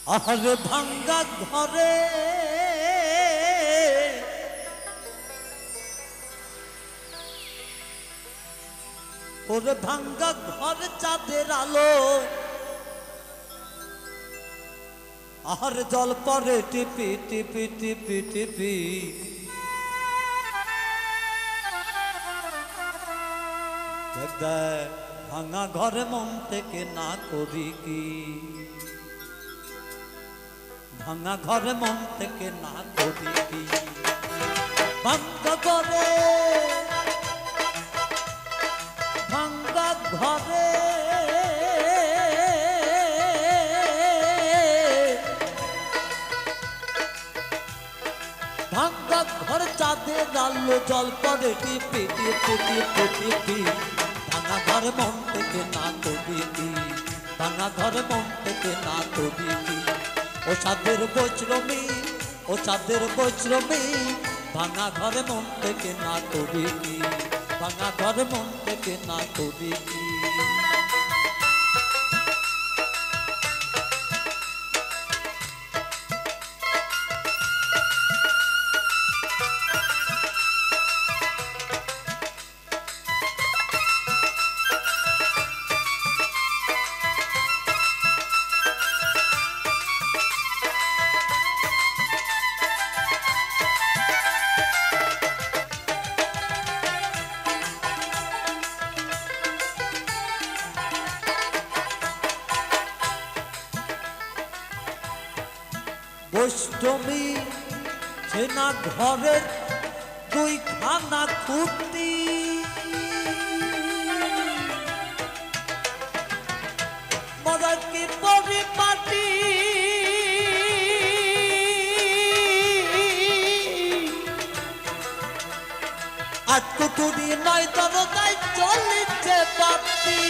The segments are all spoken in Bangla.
আরে ভাঙ্গা ঘরে ওরে ভাঙ্গা ঘরে চাঁদের আলো আর জল পরে টিপি টিপি টিপি টিপি ভাঙা ঘরে মন থেকে না করি কি ভাঙা ঘরে মন থেকে না করি কি ভাঙ্গা ঘরে ভাঙ্গা ঘরে ভাঙ্গা ঘর চাঁদের আলো জল পড়ে টিপি টিপি টিপি টিপি ভাঙা ঘর মন থেকে না করি কি ভাঙা ঘর মন থেকে না করি কি ও চাঁদের বৈশ্রমী ও চাঁদের বৈশ্রমী ভাঙা ঘরে মন থেকে না করি কি ভাঙা ঘরে মন থেকে না করি কি বৈষ্ণবী সেনা ঘরের দুই খানা খুঁটি মজার কি পরিপাটি আজ কুটুরি নয় দরদায় চলিছে বাতি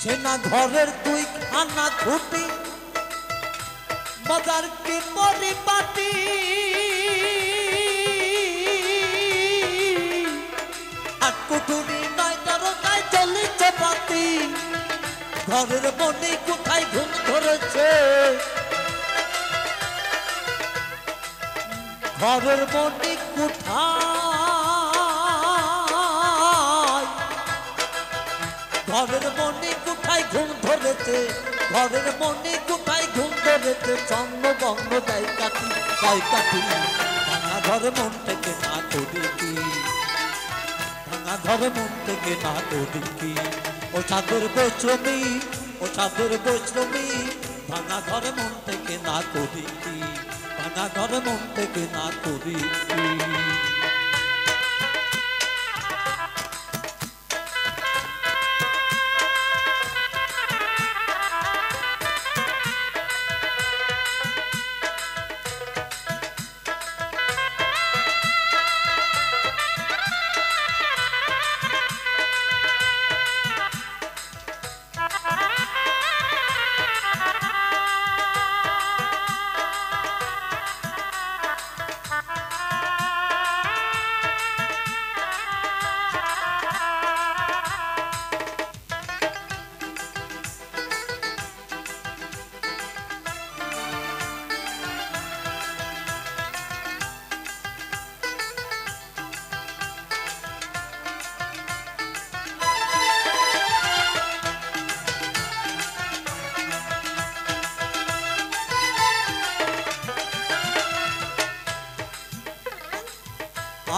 সেনা ঘরের দুই খানা খুঁটি মজার কি পরিপাটি আর কুটুরি নয় দরজায় চলিছে বাতি ঘরের মনে কোথায় ঘুম ধরেছে ঘরের মনে কোথায় ঘরের মনে কোথায় ঘুম ধরেছে ঘরের মনে কোথায় ঘুম ধরেছে চন্দ্র বঙ্গ দায় কাটি ভাঙা ঘরে মন থেকে না করি কি ভাঙা ঘরে মন থেকে না করি কি ও চাঁদের বৈশ্রমী ও চাঁদের বৈশ্রমী ভাঙা ঘরে মন থেকে না করি কি ভাঙা ঘরে মন থেকে না করি কি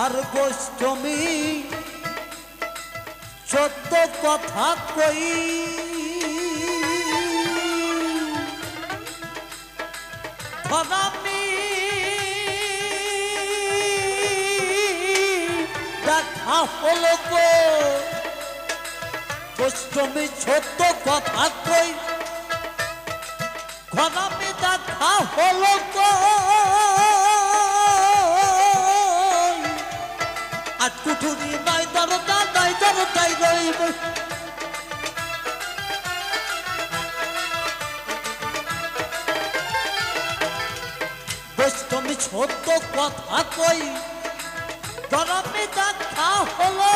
আর বৈষ্ণবী সত্য কথা কই ধরামি দেখা হলো গো বৈষ্ণবী সত্য কথা কই ধরামি দেখা হলো গো আর কুঠুরি নাই দরদাই রইব বৈষ্ণবী সত্য কথা কই গরমে দেখা হলো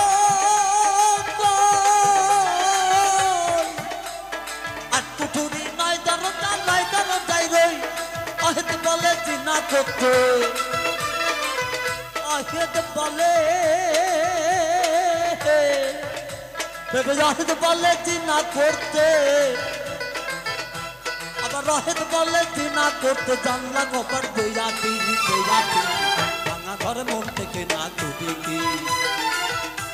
বলে চিনা করতে আহেদ বলে রহেদ বলে চিনা করতে আবার রহেদ বলে চিনা করতে জানলা গোপার দেয়াটি ভাঙা ঘরে মন থেকে না করি কি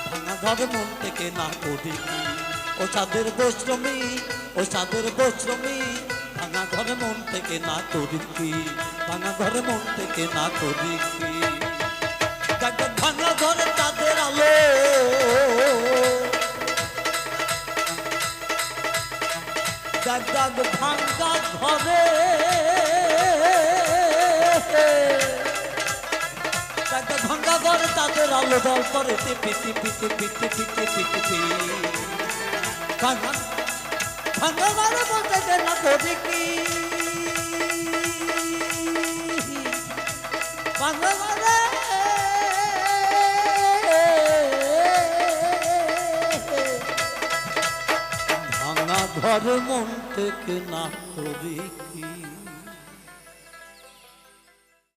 ভাঙা ঘরে মন থেকে না করি কি ও চাঁদের বৈশ্রমী ও চাঁদের বৈশ্রমী ভাঙা ঘরে মন থেকে না করি কি ভাঙা ঘরে মন থেকে না করি কি ভাঙা ঘরে চাঁদের আলো ভাঙ্গা ঘরে ভাঙ্গা ঘরে তাদের আলো জল করে পিটি পিটি পিটি পিটি পিটি ভাঙ্গা ভাঙ্গা ঘরে বলতে না করি কি ভাঙ্গা ঘরে ভাঙা ঘর মন থেকে না করি কি